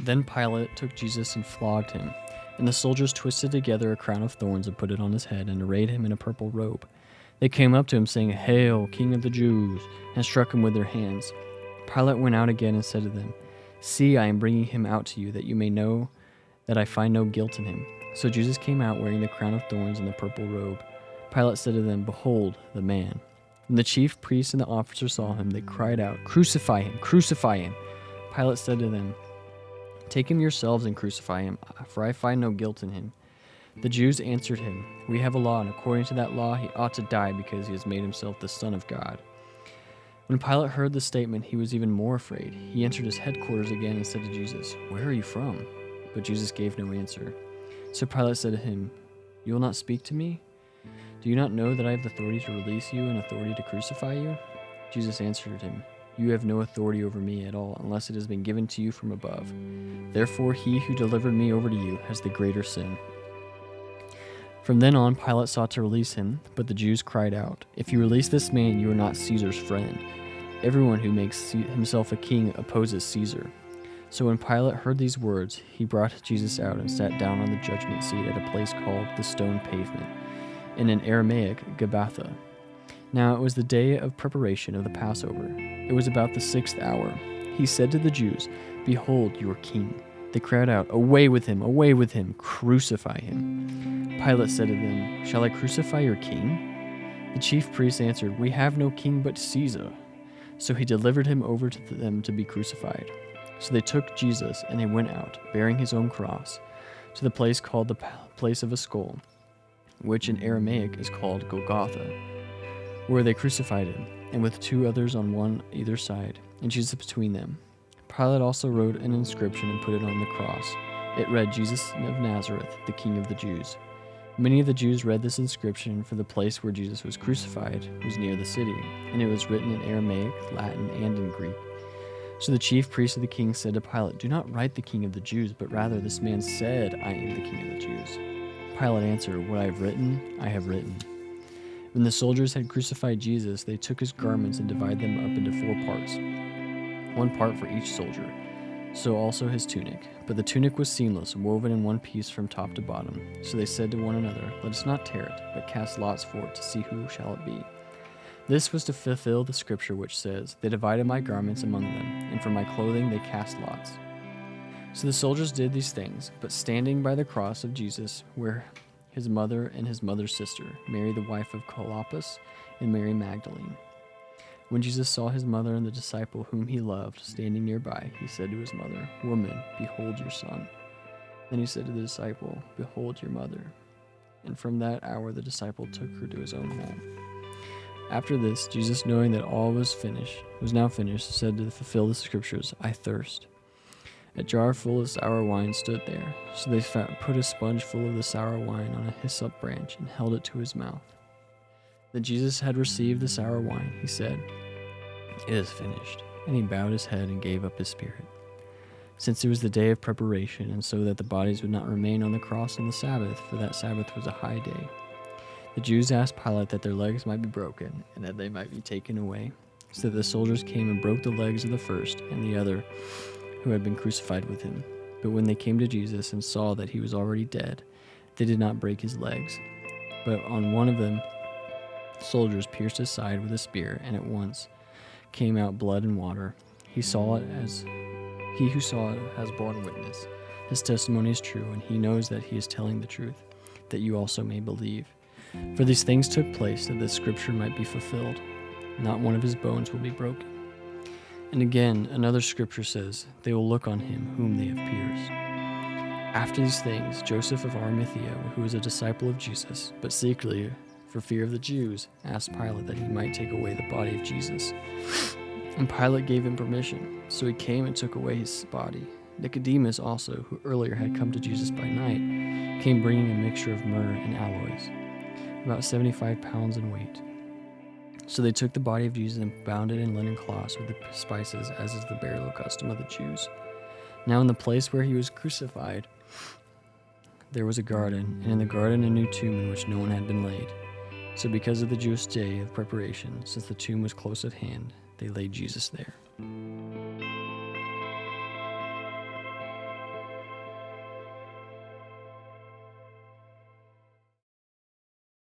Then Pilate took Jesus and flogged him, and the soldiers twisted together a crown of thorns and put it on his head and arrayed him in a purple robe. They came up to him, saying, "Hail, King of the Jews!" and struck him with their hands. Pilate went out again and said to them, "See, I am bringing him out to you, that you may know that I find no guilt in him." So Jesus came out wearing the crown of thorns and the purple robe. Pilate said to them, "Behold, the man." When the chief priests and the officers saw him, they cried out, "Crucify him! Crucify him!" Pilate said to them, "Take him yourselves and crucify him, for I find no guilt in him." The Jews answered him, "We have a law, and according to that law he ought to die because he has made himself the Son of God." When Pilate heard the statement, he was even more afraid. He entered his headquarters again and said to Jesus, "Where are you from?" But Jesus gave no answer. So Pilate said to him, "You will not speak to me? Do you not know that I have the authority to release you and authority to crucify you?" Jesus answered him, "You have no authority over me at all, unless it has been given to you from above. Therefore he who delivered me over to you has the greater sin." From then on, Pilate sought to release him, but the Jews cried out, "If you release this man, you are not Caesar's friend. Everyone who makes himself a king opposes Caesar." So when Pilate heard these words, he brought Jesus out and sat down on the judgment seat at a place called the Stone Pavement, and in Aramaic, Gabbatha. Now it was the day of preparation of the Passover. It was about the 6th hour. He said to the Jews, "Behold your king." They cried out, "Away with him! Away with him! Crucify him!" Pilate said to them, "Shall I crucify your king?" The chief priests answered, "We have no king but Caesar." So he delivered him over to them to be crucified. So they took Jesus, and they went out, bearing his own cross, to the place called the place of a skull, which in Aramaic is called Golgotha, where they crucified him, and with 2 others on one either side, and Jesus between them. Pilate also wrote an inscription and put it on the cross. It read, "Jesus of Nazareth, the King of the Jews." Many of the Jews read this inscription, for the place where Jesus was crucified was near the city, and it was written in Aramaic, Latin, and in Greek. So the chief priest of the king said to Pilate, "Do not write the King of the Jews, but rather this man said, 'I am the King of the Jews.'" Pilate answered, "What I have written, I have written." When the soldiers had crucified Jesus, they took his garments and divided them up into 4 parts, 1 part for each soldier. So also his tunic. But the tunic was seamless, woven in one piece from top to bottom. So they said to one another, "Let us not tear it, but cast lots for it to see who shall it be." This was to fulfill the scripture which says, "They divided my garments among them, and for my clothing they cast lots." So the soldiers did these things, but standing by the cross of Jesus were his mother and his mother's sister, Mary the wife of Clopas, and Mary Magdalene. When Jesus saw his mother and the disciple whom he loved standing nearby, he said to his mother, "Woman, behold your son." Then he said to the disciple, "Behold your mother." And from that hour the disciple took her to his own home. After this, Jesus, knowing that all was now finished, said to fulfill the scriptures, "I thirst." A jar full of sour wine stood there, so they put a sponge full of the sour wine on a hyssop branch and held it to his mouth. When Jesus had received the sour wine, he said, "It is finished," and he bowed his head and gave up his spirit. Since it was the day of preparation, and so that the bodies would not remain on the cross on the Sabbath, for that Sabbath was a high day, the Jews asked Pilate that their legs might be broken, and that they might be taken away. So the soldiers came and broke the legs of the first and the other who had been crucified with him. But when they came to Jesus and saw that he was already dead, they did not break his legs. But on one of them, soldiers pierced his side with a spear, and at once came out blood and water. He who saw it has borne witness. His testimony is true, and he knows that he is telling the truth, that you also may believe. For these things took place that the scripture might be fulfilled. Not one of his bones will be broken. And again, another scripture says, "They will look on him whom they have pierced." After these things, Joseph of Arimathea, who was a disciple of Jesus, but secretly, for fear of the Jews, asked Pilate that he might take away the body of Jesus. And Pilate gave him permission, so he came and took away his body. Nicodemus also, who earlier had come to Jesus by night, came bringing a mixture of myrrh and aloes, about 75 pounds in weight. So they took the body of Jesus and bound it in linen cloths with the spices, as is the burial custom of the Jews. Now in the place where he was crucified, there was a garden, and in the garden a new tomb in which no one had been laid. So because of the Jewish day of preparation, since the tomb was close at hand, they laid Jesus there.